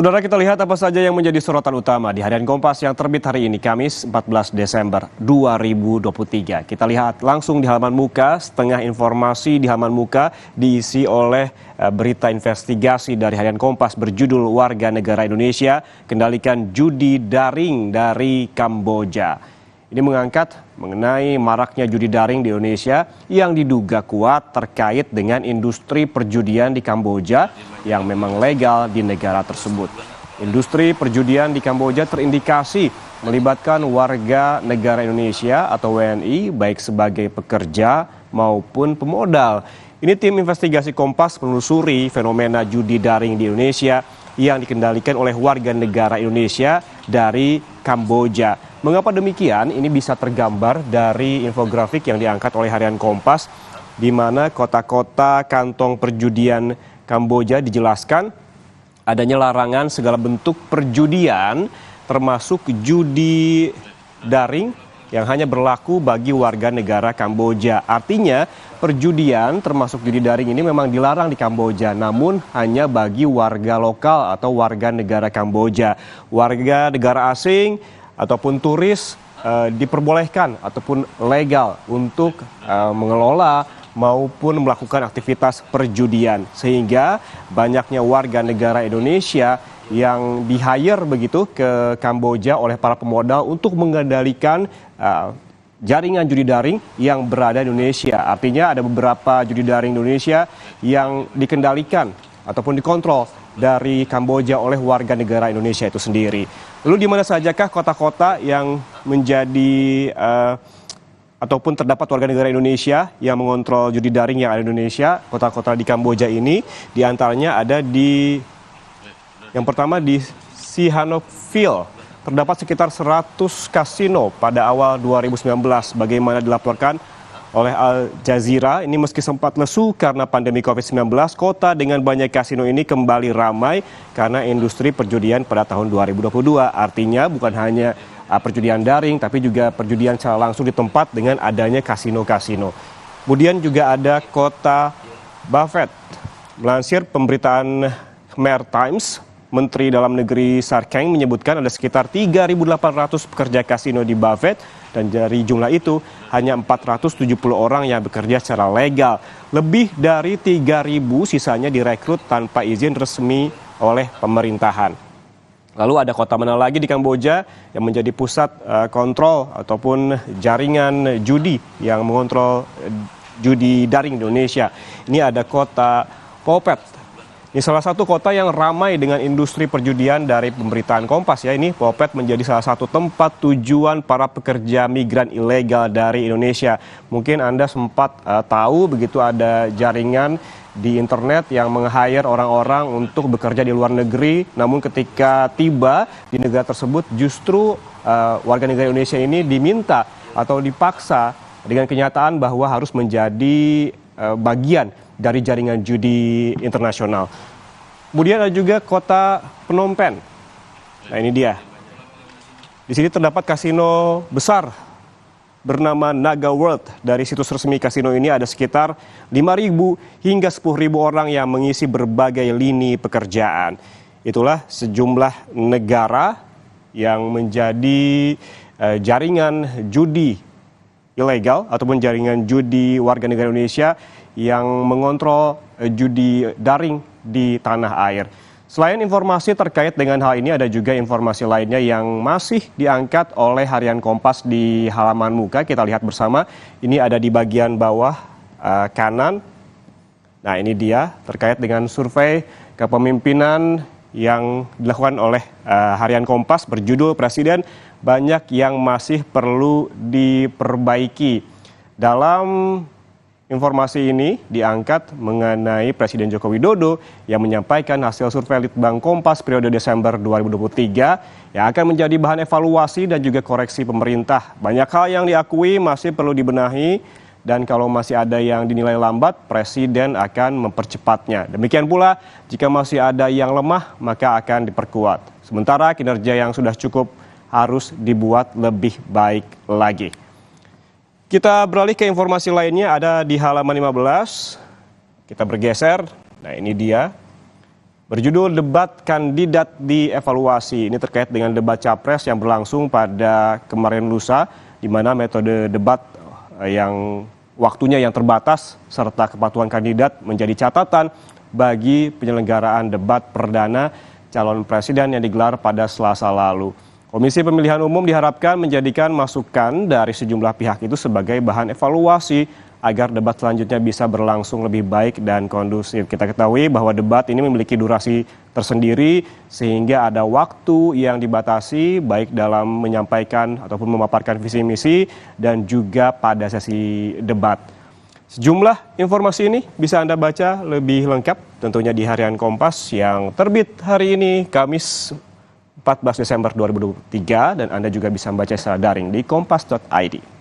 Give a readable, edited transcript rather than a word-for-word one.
Saudara, kita lihat apa saja yang menjadi sorotan utama di Harian Kompas yang terbit hari ini, Kamis 14 Desember 2023. Kita lihat langsung di halaman muka, setengah informasi di halaman muka diisi oleh berita investigasi dari Harian Kompas berjudul Warga Negara Indonesia Kendalikan Judi Daring dari Kamboja. Ini mengangkat mengenai maraknya judi daring di Indonesia yang diduga kuat terkait dengan industri perjudian di Kamboja yang memang legal di negara tersebut. Industri perjudian di Kamboja terindikasi melibatkan warga negara Indonesia atau WNI baik sebagai pekerja maupun pemodal. Ini tim investigasi Kompas menelusuri fenomena judi daring di Indonesia yang dikendalikan oleh warga negara Indonesia dari Kamboja. Mengapa demikian? Ini bisa tergambar dari infografik yang diangkat oleh Harian Kompas, di mana kota-kota kantong perjudian Kamboja dijelaskan adanya larangan segala bentuk perjudian, termasuk judi daring yang hanya berlaku bagi warga negara Kamboja. Artinya perjudian termasuk judi daring ini memang dilarang di Kamboja, namun hanya bagi warga lokal atau warga negara Kamboja. Warga negara asing ataupun turis diperbolehkan ataupun legal untuk mengelola maupun melakukan aktivitas perjudian, sehingga banyaknya warga negara Indonesia yang di-hire begitu ke Kamboja oleh para pemodal untuk mengendalikan jaringan judi daring yang berada di Indonesia. Artinya ada beberapa judi daring Indonesia yang dikendalikan ataupun dikontrol dari Kamboja oleh warga negara Indonesia itu sendiri. Lalu di mana sajakah kota-kota yang menjadi ataupun terdapat warga negara Indonesia yang mengontrol judi daring yang ada di Indonesia? Kota-kota di Kamboja ini diantaranya ada di yang pertama di Sihanoukville. Terdapat sekitar 100 kasino pada awal 2019, bagaimana dilaporkan oleh Al Jazeera. Ini meski sempat lesu karena pandemi COVID-19, kota dengan banyak kasino ini kembali ramai karena industri perjudian pada tahun 2022. Artinya bukan hanya perjudian daring, tapi juga perjudian secara langsung di tempat dengan adanya kasino-kasino. Kemudian juga ada kota Buffet. Melansir pemberitaan Khmer Times, Menteri Dalam Negeri Sarkeng menyebutkan ada sekitar 3.800 pekerja kasino di Buffet, dan dari jumlah itu hanya 470 orang yang bekerja secara legal. Lebih dari 3.000 sisanya direkrut tanpa izin resmi oleh pemerintahan. Lalu ada kota mana lagi di Kamboja yang menjadi pusat kontrol ataupun jaringan judi yang mengontrol judi daring di Indonesia. Ini ada kota Phopet. Ini salah satu kota yang ramai dengan industri perjudian dari pemberitaan Kompas ya. Ini Phopet menjadi salah satu tempat tujuan para pekerja migran ilegal dari Indonesia. Mungkin Anda sempat tahu begitu ada jaringan di internet yang meng-hire orang-orang untuk bekerja di luar negeri. Namun ketika tiba di negara tersebut justru warga negara Indonesia ini diminta atau dipaksa dengan kenyataan bahwa harus menjadi bagian dari jaringan judi internasional. Kemudian ada juga kota Phnom Penh. Nah ini dia. Di sini terdapat kasino besar bernama Naga World. Dari situs resmi kasino ini ada sekitar 5.000 hingga 10.000 orang yang mengisi berbagai lini pekerjaan. Itulah sejumlah negara yang menjadi jaringan judi ilegal ataupun jaringan judi warga negara Indonesia yang mengontrol judi daring di tanah air. Selain informasi terkait dengan hal ini, ada juga informasi lainnya yang masih diangkat oleh Harian Kompas di halaman muka. Kita lihat bersama, ini ada di bagian bawah kanan. Nah ini dia terkait dengan survei kepemimpinan yang dilakukan oleh Harian Kompas berjudul Presiden Banyak yang Masih Perlu Diperbaiki. Dalam informasi ini diangkat mengenai Presiden Joko Widodo yang menyampaikan hasil survei Litbang Kompas periode Desember 2023 yang akan menjadi bahan evaluasi dan juga koreksi pemerintah. Banyak hal yang diakui masih perlu dibenahi dan kalau masih ada yang dinilai lambat, Presiden akan mempercepatnya. Demikian pula jika masih ada yang lemah maka akan diperkuat. Sementara kinerja yang sudah cukup harus dibuat lebih baik lagi. Kita beralih ke informasi lainnya, ada di halaman 15. Kita bergeser. Nah ini dia. Berjudul Debat Kandidat Dievaluasi. Ini terkait dengan debat capres yang berlangsung pada kemarin lusa, di mana metode debat yang waktunya yang terbatas serta kepatuhan kandidat menjadi catatan bagi penyelenggaraan debat perdana calon presiden yang digelar pada Selasa lalu. Komisi Pemilihan Umum diharapkan menjadikan masukan dari sejumlah pihak itu sebagai bahan evaluasi agar debat selanjutnya bisa berlangsung lebih baik dan kondusif. Kita ketahui bahwa debat ini memiliki durasi tersendiri sehingga ada waktu yang dibatasi baik dalam menyampaikan ataupun memaparkan visi misi dan juga pada sesi debat. Sejumlah informasi ini bisa Anda baca lebih lengkap tentunya di Harian Kompas yang terbit hari ini Kamis 14 Desember 2023 dan Anda juga bisa membaca secara daring di kompas.id.